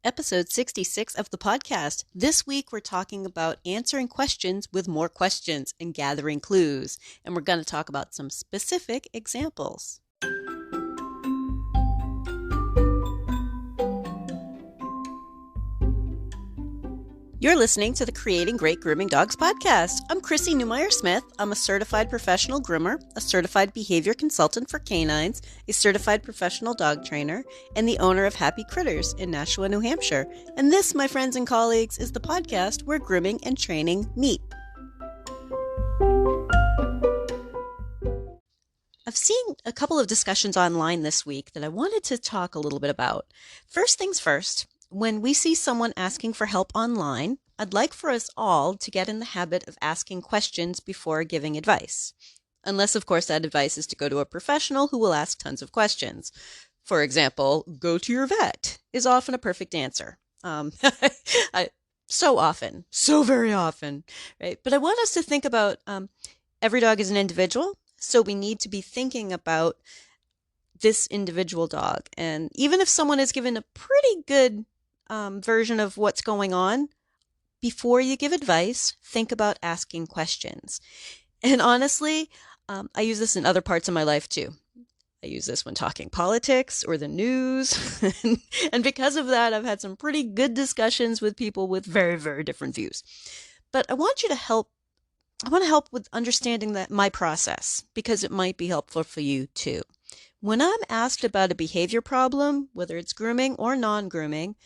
episode 66 of the podcast. This week we're talking about answering questions with more questions and gathering clues. And we're going to talk about some specific examples. You're listening to the Creating Great Grooming Dogs podcast. I'm Chrissy Newmeyer-Smith. I'm a certified professional groomer, a certified behavior consultant for canines, a certified professional dog trainer, and the owner of Happy Critters in Nashua, New Hampshire. And this, my friends and colleagues, is the podcast where grooming and training meet. I've seen a couple of discussions online this week that I wanted to talk a little bit about. First things first. When we see someone asking for help online, I'd like for us all to get in the habit of asking questions before giving advice. Unless, of course, that advice is to go to a professional who will ask tons of questions. For example, go to your vet is often a perfect answer. So very often, right? But I want us to think about every dog is an individual, so we need to be thinking about this individual dog. And even if someone is given a pretty good version of what's going on, before you give advice, think about asking questions. And honestly, I use this in other parts of my life too. I use this when talking politics or the news. And because of that, I've had some pretty good discussions with people with very, very different views. But I want to help with understanding that my process, because it might be helpful for you too. When I'm asked about a behavior problem, whether it's grooming or non-grooming,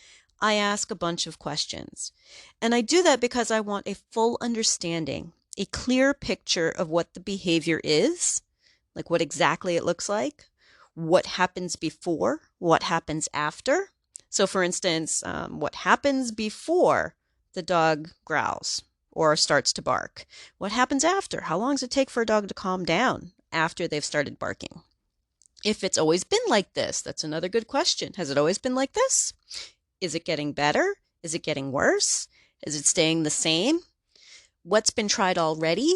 I ask a bunch of questions. And I do that because I want a full understanding, a clear picture of what the behavior is, like what exactly it looks like, what happens before, what happens after. So for instance, what happens before the dog growls or starts to bark? What happens after? How long does it take for a dog to calm down after they've started barking? If it's always been like this, that's another good question. Has it always been like this? Is it getting better? Is it getting worse? Is it staying the same? What's been tried already?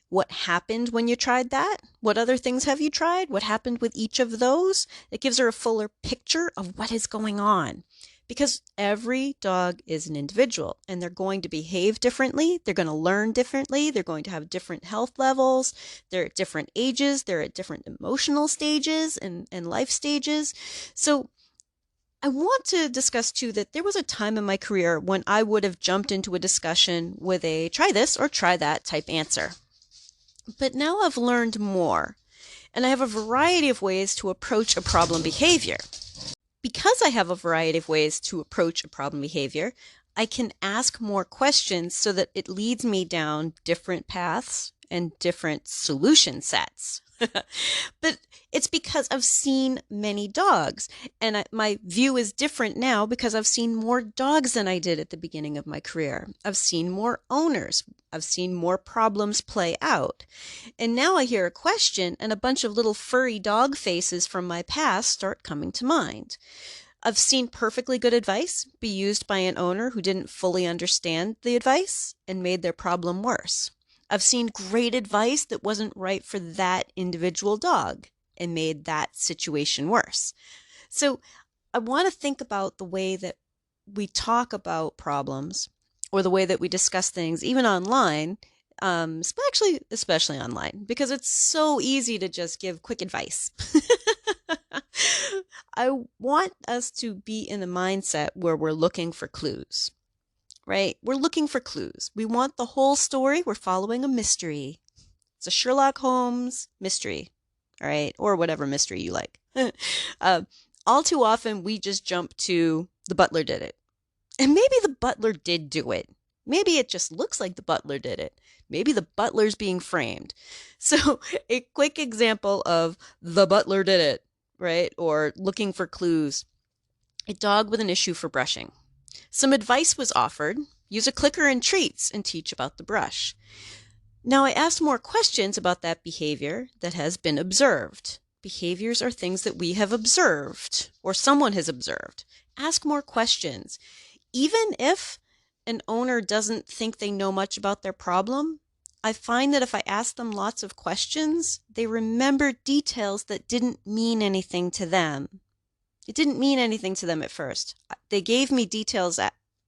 What happened when you tried that? What other things have you tried? What happened with each of those? It gives her a fuller picture of what is going on. Because every dog is an individual and they're going to behave differently. They're going to learn differently. They're going to have different health levels. They're at different ages. They're at different emotional stages and life stages. So I want to discuss too that there was a time in my career when I would have jumped into a discussion with a try this or try that type answer. But now I've learned more and I have a variety of ways to approach a problem behavior. Because I have a variety of ways to approach a problem behavior, I can ask more questions so that it leads me down different paths and different solution sets. But it's because I've seen many dogs, and my view is different now because I've seen more dogs than I did at the beginning of my career. I've seen more owners. I've seen more problems play out. And now I hear a question and a bunch of little furry dog faces from my past start coming to mind. I've seen perfectly good advice be used by an owner who didn't fully understand the advice and made their problem worse. I've seen great advice that wasn't right for that individual dog and made that situation worse. So I want to think about the way that we talk about problems or the way that we discuss things, even online, especially online, because it's so easy to just give quick advice. I want us to be in a mindset where we're looking for clues. Right? We're looking for clues. We want the whole story. We're following a mystery. It's a Sherlock Holmes mystery, all right? Or whatever mystery you like. All too often, we just jump to the butler did it. And maybe the butler did do it. Maybe it just looks like the butler did it. Maybe the butler's being framed. So a quick example of the butler did it, right? Or looking for clues. A dog with an issue for brushing. Some advice was offered. Use a clicker and treats and teach about the brush. Now I asked more questions about that behavior that has been observed. Behaviors are things that we have observed or someone has observed. Ask more questions. Even if an owner doesn't think they know much about their problem, I find that if I ask them lots of questions, they remember details that didn't mean anything to them. It didn't mean anything to them at first. They gave me details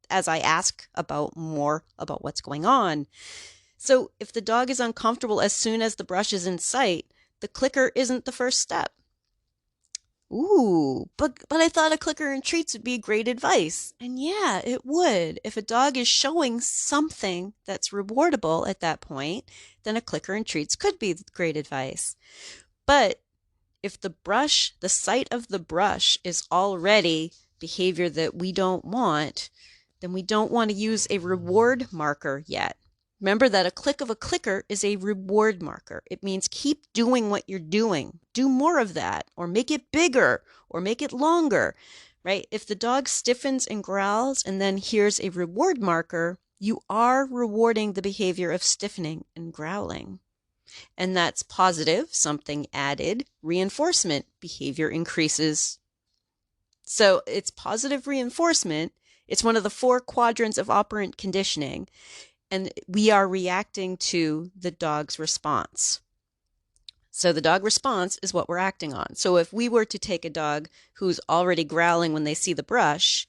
as I ask about more about what's going on. So if the dog is uncomfortable as soon as the brush is in sight, the clicker isn't the first step. Ooh, but I thought a clicker and treats would be great advice. And yeah, it would. If a dog is showing something that's rewardable at that point, then a clicker and treats could be great advice. But if the sight of the brush is already behavior that we don't want, then we don't want to use a reward marker yet. Remember that a click of a clicker is a reward marker. It means keep doing what you're doing. Do more of that, or make it bigger, or make it longer, right? If the dog stiffens and growls and then here's a reward marker, you are rewarding the behavior of stiffening and growling. And that's positive, something added, reinforcement, behavior increases. So it's positive reinforcement. It's one of the 4 quadrants of operant conditioning. And we are reacting to the dog's response. So the dog response is what we're acting on. So if we were to take a dog who's already growling when they see the brush,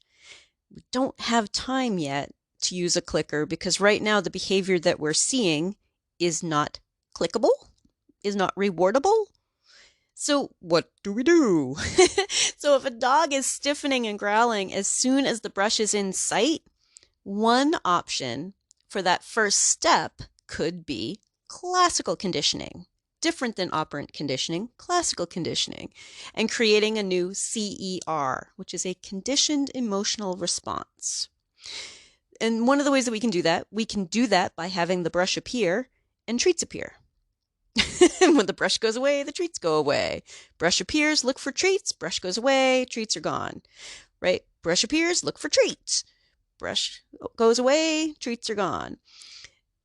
we don't have time yet to use a clicker because right now the behavior that we're seeing is not clickable, is not rewardable. So what do we do? So if a dog is stiffening and growling as soon as the brush is in sight, one option for that first step could be classical conditioning, different than operant conditioning, classical conditioning, and creating a new CER, which is a conditioned emotional response. And one of the ways that we can do that by having the brush appear and treats appear. When the brush goes away, the treats go away. Brush appears, look for treats. Brush goes away, treats are gone. Right? Brush appears, look for treats. Brush goes away, treats are gone.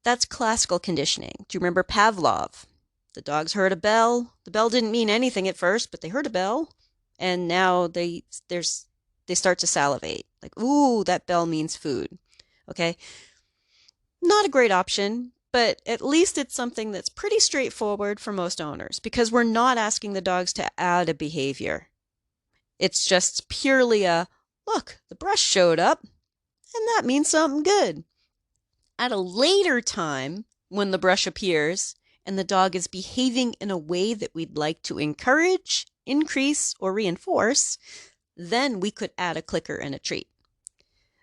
That's classical conditioning. Do you remember Pavlov? The dogs heard a bell. The bell didn't mean anything at first, but they heard a bell, and now they start to salivate. Like, ooh, that bell means food. Okay? Not a great option, but at least it's something that's pretty straightforward for most owners because we're not asking the dogs to add a behavior. It's just purely a, look, the brush showed up, and that means something good. At a later time, when the brush appears and the dog is behaving in a way that we'd like to encourage, increase, or reinforce, then we could add a clicker and a treat.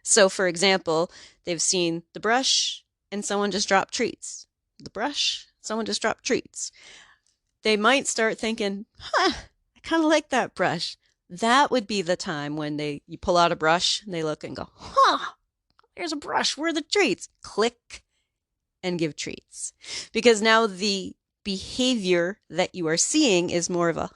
So, for example, they've seen the brush and someone just dropped treats. The brush, someone just dropped treats. They might start thinking, I kind of like that brush. That would be the time when you pull out a brush and they look and go, there's a brush. Where are the treats? Click and give treats. Because now the behavior that you are seeing is more of a,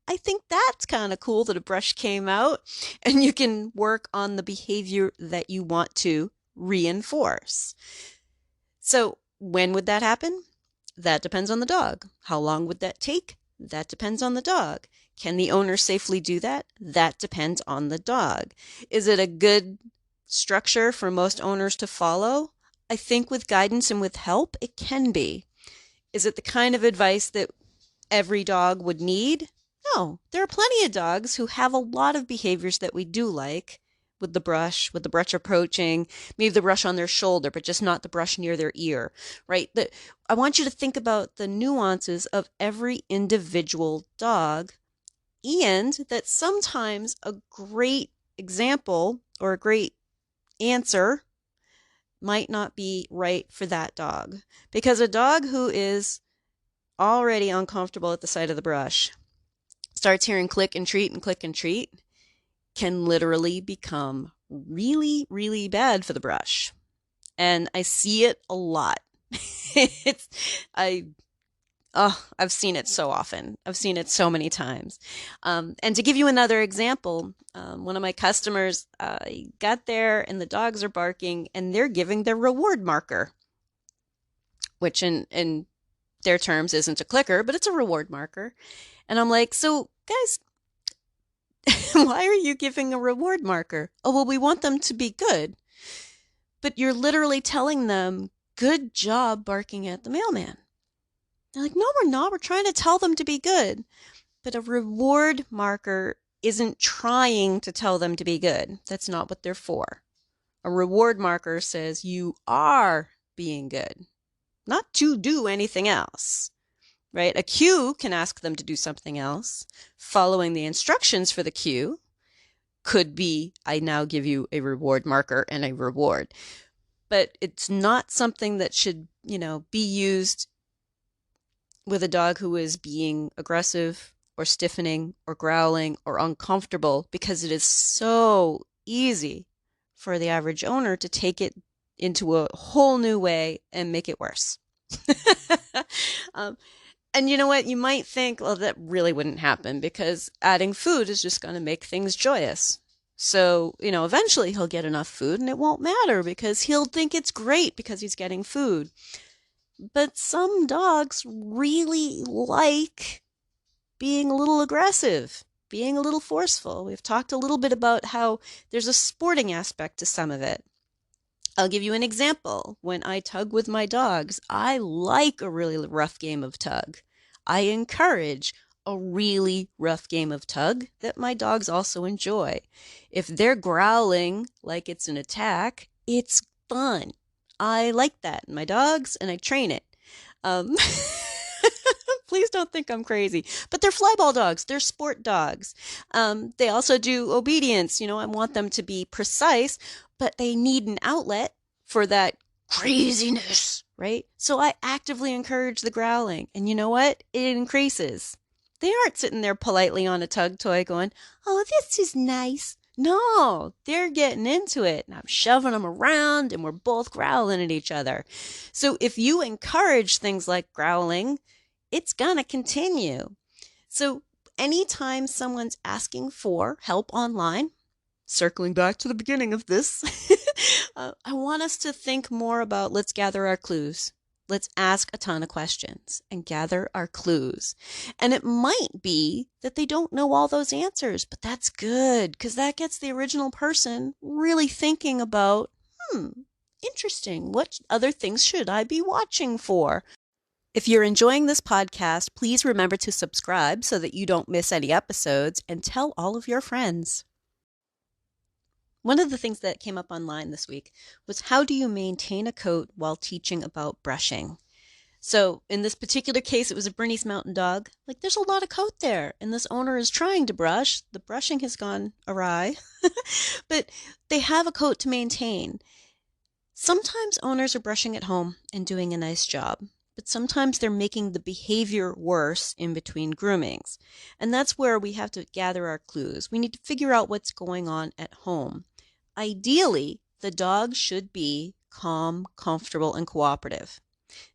I think that's kind of cool that a brush came out. And you can work on the behavior that you want to reinforce. So when would that happen? That depends on the dog. How long would that take? That depends on the dog. Can the owner safely do that? That depends on the dog. Is it a good structure for most owners to follow? I think with guidance and with help, it can be. Is it the kind of advice that every dog would need? No, there are plenty of dogs who have a lot of behaviors that we do like with the brush approaching, maybe the brush on their shoulder, but just not the brush near their ear, right? I want you to think about the nuances of every individual dog, and that sometimes a great example or a great answer might not be right for that dog. Because a dog who is already uncomfortable at the sight of the brush starts hearing click and treat can literally become really, really bad for the brush. And I see it a lot. I've seen it so often. I've seen it so many times. And to give you another example, one of my customers got there and the dogs are barking and they're giving their reward marker, which in their terms isn't a clicker, but it's a reward marker. And I'm like, so guys, why are you giving a reward marker? Oh, well, we want them to be good. But you're literally telling them, good job barking at the mailman. They're like, no, we're not. We're trying to tell them to be good. But a reward marker isn't trying to tell them to be good. That's not what they're for. A reward marker says you are being good, not to do anything else, right? A cue can ask them to do something else. Following the instructions for the cue could be, I now give you a reward marker and a reward. But it's not something that should, be used with a dog who is being aggressive or stiffening or growling or uncomfortable, because it is so easy for the average owner to take it into a whole new way and make it worse. um, and you know what? You might think, well, that really wouldn't happen because adding food is just going to make things joyous. So, eventually he'll get enough food and it won't matter because he'll think it's great because he's getting food. But some dogs really like being a little aggressive, being a little forceful. We've talked a little bit about how there's a sporting aspect to some of it. I'll give you an example. When I tug with my dogs, I like a really rough game of tug. I encourage a really rough game of tug that my dogs also enjoy. If they're growling like it's an attack, it's fun. I like that in my dogs, and I train it. Please don't think I'm crazy. But they're flyball dogs. They're sport dogs. They also do obedience. I want them to be precise, but they need an outlet for that craziness, right? So I actively encourage the growling. And you know what? It increases. They aren't sitting there politely on a tug toy going, oh, this is nice. No, they're getting into it, and I'm shoving them around, and we're both growling at each other. So if you encourage things like growling, it's going to continue. So anytime someone's asking for help online, circling back to the beginning of this, I want us to think more about, let's gather our clues. Let's ask a ton of questions and gather our clues. And it might be that they don't know all those answers, but that's good because that gets the original person really thinking about, interesting. What other things should I be watching for? If you're enjoying this podcast, please remember to subscribe so that you don't miss any episodes, and tell all of your friends. One of the things that came up online this week was, how do you maintain a coat while teaching about brushing? So in this particular case, it was a Bernese Mountain Dog. Like, there's a lot of coat there, and this owner is trying to brush. The brushing has gone awry, but they have a coat to maintain. Sometimes owners are brushing at home and doing a nice job, but sometimes they're making the behavior worse in between groomings. And that's where we have to gather our clues. We need to figure out what's going on at home. Ideally, the dog should be calm, comfortable, and cooperative.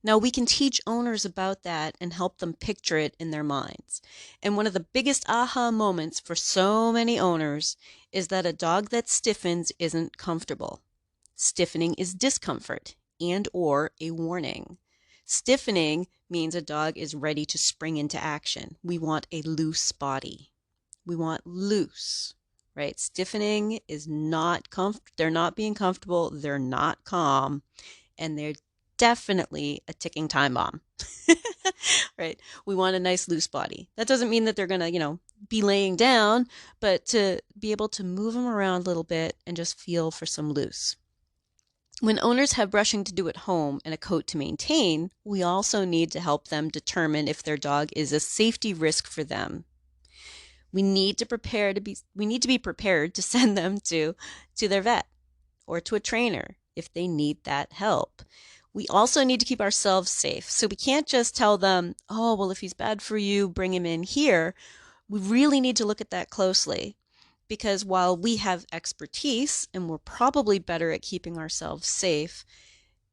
Now, we can teach owners about that and help them picture it in their minds. And one of the biggest aha moments for so many owners is that a dog that stiffens isn't comfortable. Stiffening is discomfort and or a warning. Stiffening means a dog is ready to spring into action. We want a loose body. We want loose, right? Stiffening is not they're not being comfortable, they're not calm, and they're definitely a ticking time bomb. Right? We want a nice loose body. That doesn't mean that they're going to, be laying down, but to be able to move them around a little bit and just feel for some loose. When owners have brushing to do at home and a coat to maintain, we also need to help them determine if their dog is a safety risk for them. We need to be prepared to send them to their vet or to a trainer if they need that help. We also need to keep ourselves safe. So we can't just tell them, oh, well, if he's bad for you, bring him in here. We really need to look at that closely. Because while we have expertise and we're probably better at keeping ourselves safe,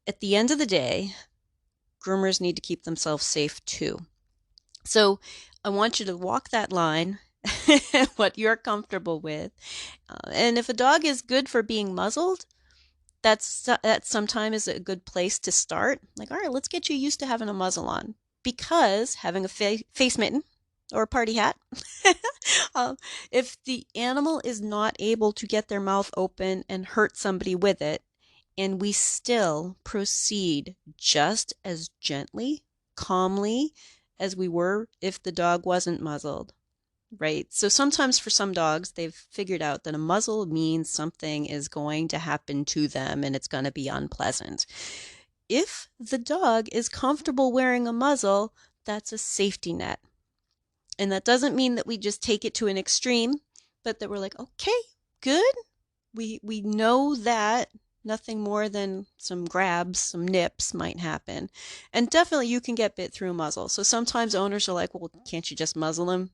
at the end of the day, groomers need to keep themselves safe too. So I want you to walk that line, what you're comfortable with. And if a dog is good for being muzzled, that sometimes is a good place to start. Like, all right, let's get you used to having a muzzle on. Because having a face mitten or a party hat, if the animal is not able to get their mouth open and hurt somebody with it, and we still proceed just as gently, calmly as we were if the dog wasn't muzzled, right? So sometimes for some dogs, they've figured out that a muzzle means something is going to happen to them and it's going to be unpleasant. If the dog is comfortable wearing a muzzle, that's a safety net. And that doesn't mean that we just take it to an extreme, but that we're like, okay, good. We know that nothing more than some grabs, some nips might happen. And definitely you can get bit through a muzzle. So sometimes owners are like, well, can't you just muzzle him?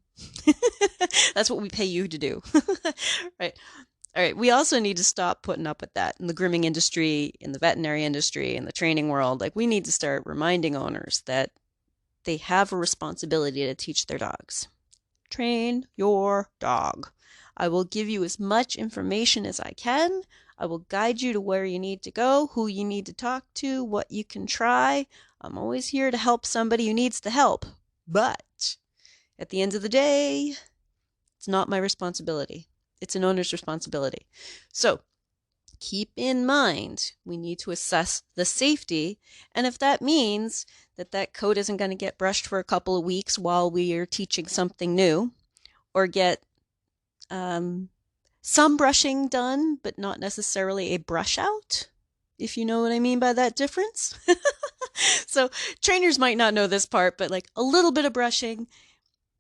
That's what we pay you to do. Right. All right. We also need to stop putting up with that in the grooming industry, in the veterinary industry, in the training world. Like, we need to start reminding owners that they have a responsibility to teach their dogs. Train your dog. I will give you as much information as I can. I will guide you to where you need to go, who you need to talk to, what you can try. I'm always here to help somebody who needs the help. But at the end of the day, it's not my responsibility. It's an owner's responsibility. So keep in mind, we need to assess the safety. And if that means that coat isn't going to get brushed for a couple of weeks while we are teaching something new, or get some brushing done, but not necessarily a brush out, if you know what I mean by that difference. So trainers might not know this part, but like a little bit of brushing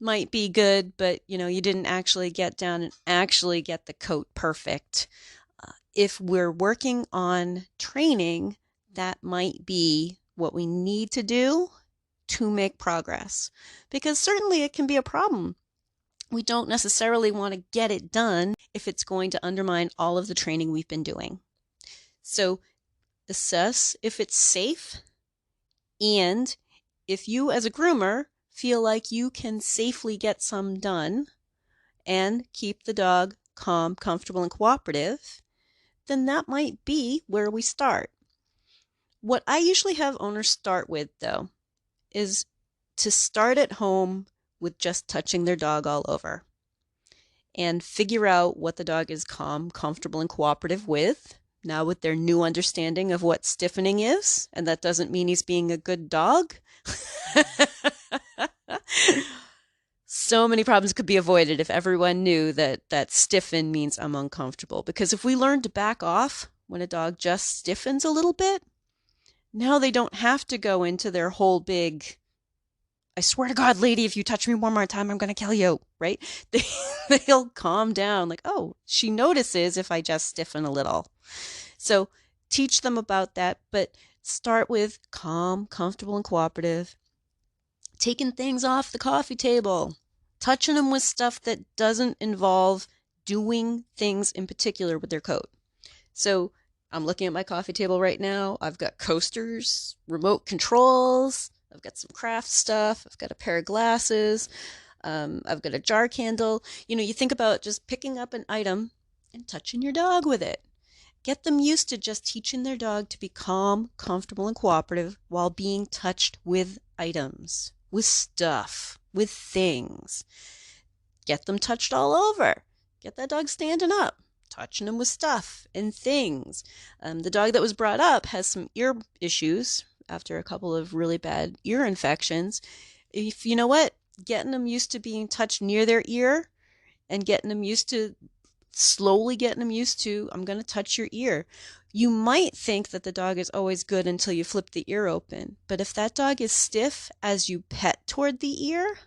might be good, but you didn't actually get down and actually get the coat perfect. If we're working on training, that might be what we need to do to make progress, because certainly it can be a problem. We don't necessarily want to get it done if it's going to undermine all of the training we've been doing. So assess if it's safe, and if you as a groomer feel like you can safely get some done and keep the dog calm, comfortable, and cooperative, then that might be where we start. What I usually have owners start with, though, is to start at home with just touching their dog all over and figure out what the dog is calm, comfortable, and cooperative with. Now, with their new understanding of what stiffening is, and that doesn't mean he's being a good dog. So many problems could be avoided if everyone knew that stiffen means I'm uncomfortable. Because if we learn to back off when a dog just stiffens a little bit, now they don't have to go into their whole big, I swear to God, lady, if you touch me one more time, I'm going to kill you, right? They'll calm down, like, oh, she notices if I just stiffen a little. So teach them about that, but start with calm, comfortable, and cooperative. Taking things off the coffee table, touching them with stuff that doesn't involve doing things in particular with their coat. So I'm looking at my coffee table right now. I've got coasters, remote controls. I've got some craft stuff. I've got a pair of glasses. I've got a jar candle. You think about just picking up an item and touching your dog with it. Get them used to just teaching their dog to be calm, comfortable, and cooperative while being touched with items, with stuff, with things. Get them touched all over. Get that dog standing up, touching them with stuff and things. The dog that was brought up has some ear issues after a couple of really bad ear infections. If you know what, getting them used to being touched near their ear and slowly getting them used to, I'm going to touch your ear. You might think that the dog is always good until you flip the ear open. But if that dog is stiff as you pet toward the ear,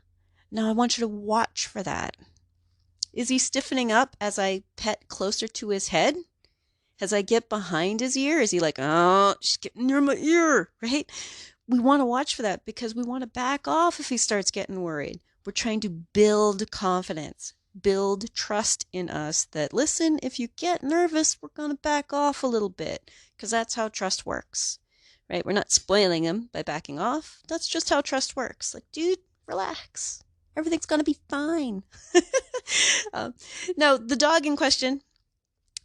now I want you to watch for that. Is he stiffening up as I pet closer to his head? As I get behind his ear, is he like, oh, she's getting near my ear, right? We want to watch for that because we want to back off if he starts getting worried. We're trying to build confidence, build trust in us that, listen, if you get nervous, we're going to back off a little bit, because that's how trust works, right? We're not spoiling him by backing off. That's just how trust works. Like, dude, relax. Everything's going to be fine. Now, the dog in question,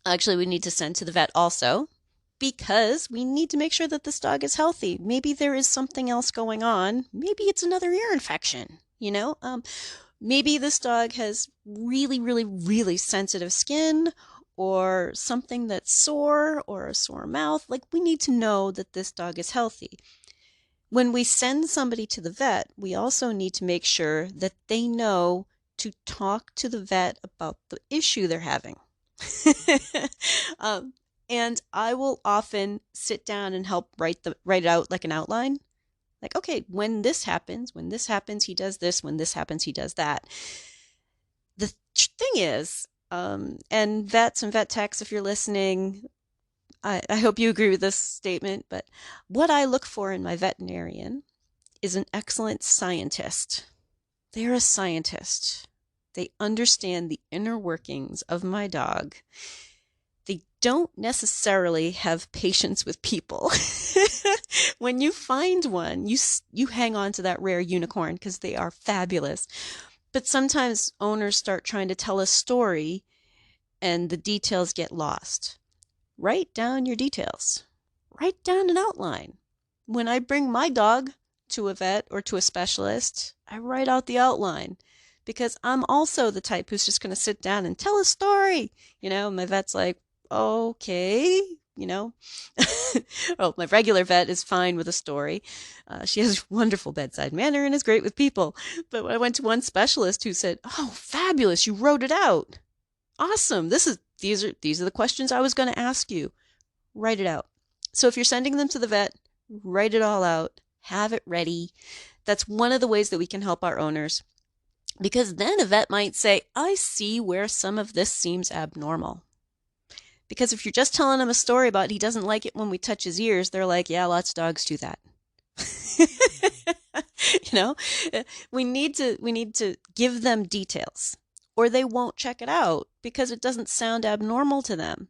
actually, we need to send to the vet also, because we need to make sure that this dog is healthy. Maybe there is something else going on. Maybe it's another ear infection, Maybe this dog has really, really, really sensitive skin, or something that's sore, or a sore mouth. Like, we need to know that this dog is healthy. When we send somebody to the vet, we also need to make sure that they know to talk to the vet about the issue they're having. um, and I will often sit down and help write it out like an outline. Like, okay, when this happens, he does this. When this happens, he does that. The thing is, and vets and vet techs, if you're listening, I hope you agree with this statement, but what I look for in my veterinarian is an excellent scientist. They're a scientist. They understand the inner workings of my dog. They don't necessarily have patience with people. When you find one, you hang on to that rare unicorn because they are fabulous. But sometimes owners start trying to tell a story and the details get lost. Write down your details. Write down an outline. When I bring my dog to a vet or to a specialist, I write out the outline because I'm also the type who's just going to sit down and tell a story. My vet's like, okay, well, my regular vet is fine with a story. She has wonderful bedside manner and is great with people. But I went to one specialist who said, oh, fabulous, you wrote it out. Awesome. These are the questions I was going to ask you. Write it out. So if you're sending them to the vet, write it all out. Have it ready. That's one of the ways that we can help our owners. Because then a vet might say, I see where some of this seems abnormal. Because if you're just telling them a story about he doesn't like it when we touch his ears, they're like, yeah, lots of dogs do that. We need to give them details, or they won't check it out because it doesn't sound abnormal to them.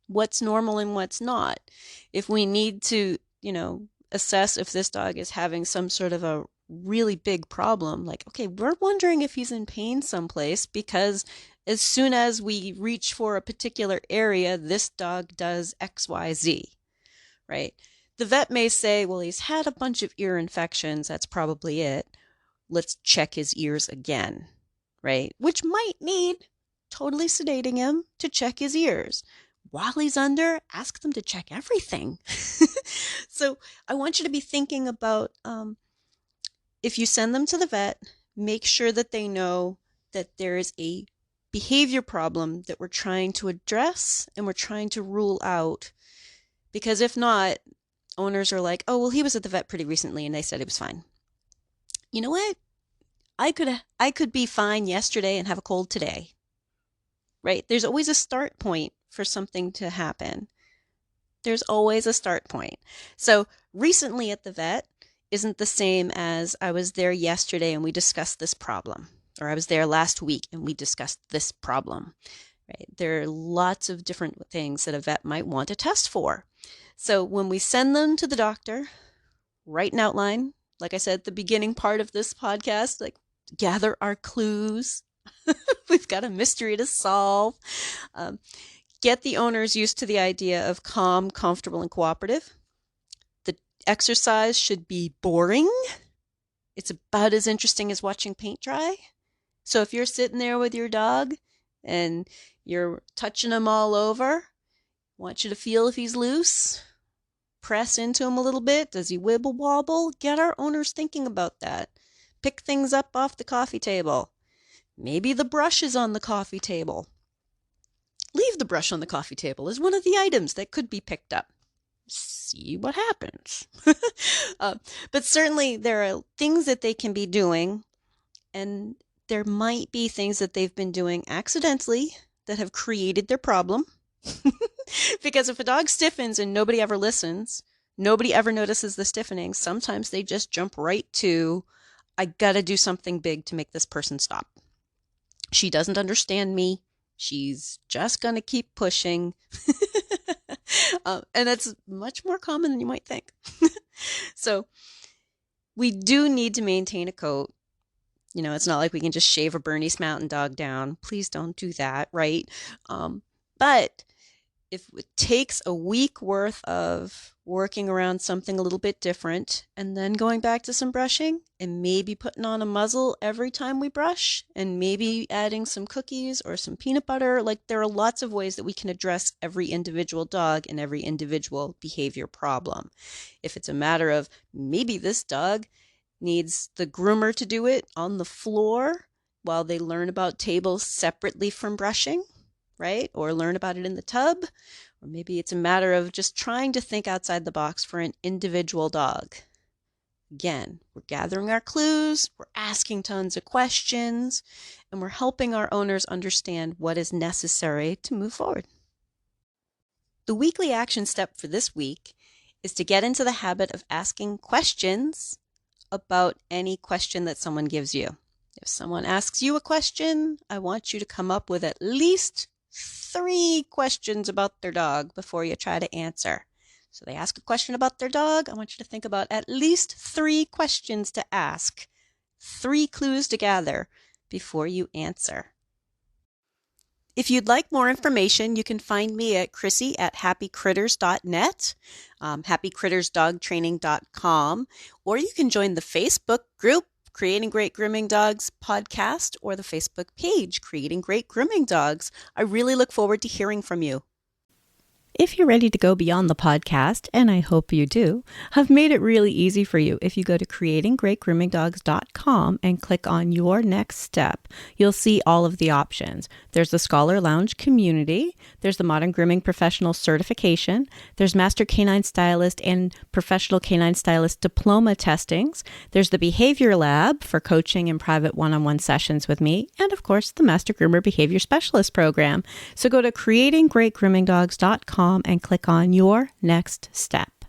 What's normal and what's not. If we need to, assess if this dog is having some sort of a really big problem, like, okay, we're wondering if he's in pain someplace because as soon as we reach for a particular area, this dog does XYZ, right? The vet may say, well, he's had a bunch of ear infections. That's probably it. Let's check his ears again, right? Which might need totally sedating him to check his ears. While he's under, ask them to check everything. So I want you to be thinking about if you send them to the vet, make sure that they know that there is a behavior problem that we're trying to address and we're trying to rule out. Because if not, owners are like, oh, well, he was at the vet pretty recently and they said he was fine. You know what? I could be fine yesterday and have a cold today, right? There's always a start point for something to happen. There's always a start point. So recently at the vet isn't the same as I was there yesterday and we discussed this problem, or I was there last week and we discussed this problem, right? There are lots of different things that a vet might want to test for. So when we send them to the doctor, write an outline. Like I said at the beginning part of this podcast, like gather our clues. We've got a mystery to solve. Get the owners used to the idea of calm, comfortable, and cooperative. The exercise should be boring. It's about as interesting as watching paint dry. So if you're sitting there with your dog and you're touching him all over, I want you to feel if he's loose. Press into him a little bit. Does he wibble wobble? Get our owners thinking about that. Pick things up off the coffee table. Maybe the brush is on the coffee table. Leave the brush on the coffee table as one of the items that could be picked up. See what happens. But certainly there are things that they can be doing, and there might be things that they've been doing accidentally that have created their problem. Because if a dog stiffens and nobody ever listens, nobody ever notices the stiffening, sometimes they just jump right to, I gotta do something big to make this person stop. She doesn't understand me. She's just going to keep pushing. And that's much more common than you might think. So we do need to maintain a coat. It's not like we can just shave a Bernese Mountain Dog down. Please don't do that, right? But if it takes a week worth of working around something a little bit different and then going back to some brushing and maybe putting on a muzzle every time we brush and maybe adding some cookies or some peanut butter, like there are lots of ways that we can address every individual dog and every individual behavior problem. If it's a matter of maybe this dog needs the groomer to do it on the floor while they learn about tables separately from brushing, right? Or learn about it in the tub. Or maybe it's a matter of just trying to think outside the box for an individual dog. Again, we're gathering our clues, we're asking tons of questions, and we're helping our owners understand what is necessary to move forward. The weekly action step for this week is to get into the habit of asking questions about any question that someone gives you. If someone asks you a question, I want you to come up with at least 3 questions about their dog before you try to answer. So they ask a question about their dog. I want you to think about at least 3 questions to ask, 3 clues to gather before you answer. If you'd like more information, you can find me at Chrissy@happycritters.net, happycrittersdogtraining.com, or you can join the Facebook group, Creating Great Grooming Dogs podcast, or the Facebook page, Creating Great Grooming Dogs. I really look forward to hearing from you. If you're ready to go beyond the podcast, and I hope you do, I've made it really easy for you. If you go to creatinggreatgroomingdogs.com and click on your next step, you'll see all of the options. There's the Scholar Lounge community, there's the Modern Grooming Professional certification, there's Master Canine Stylist and Professional Canine Stylist diploma testings, there's the Behavior Lab for coaching and private one-on-one sessions with me, and of course, the Master Groomer Behavior Specialist program. So go to creatinggreatgroomingdogs.com and click on your next step.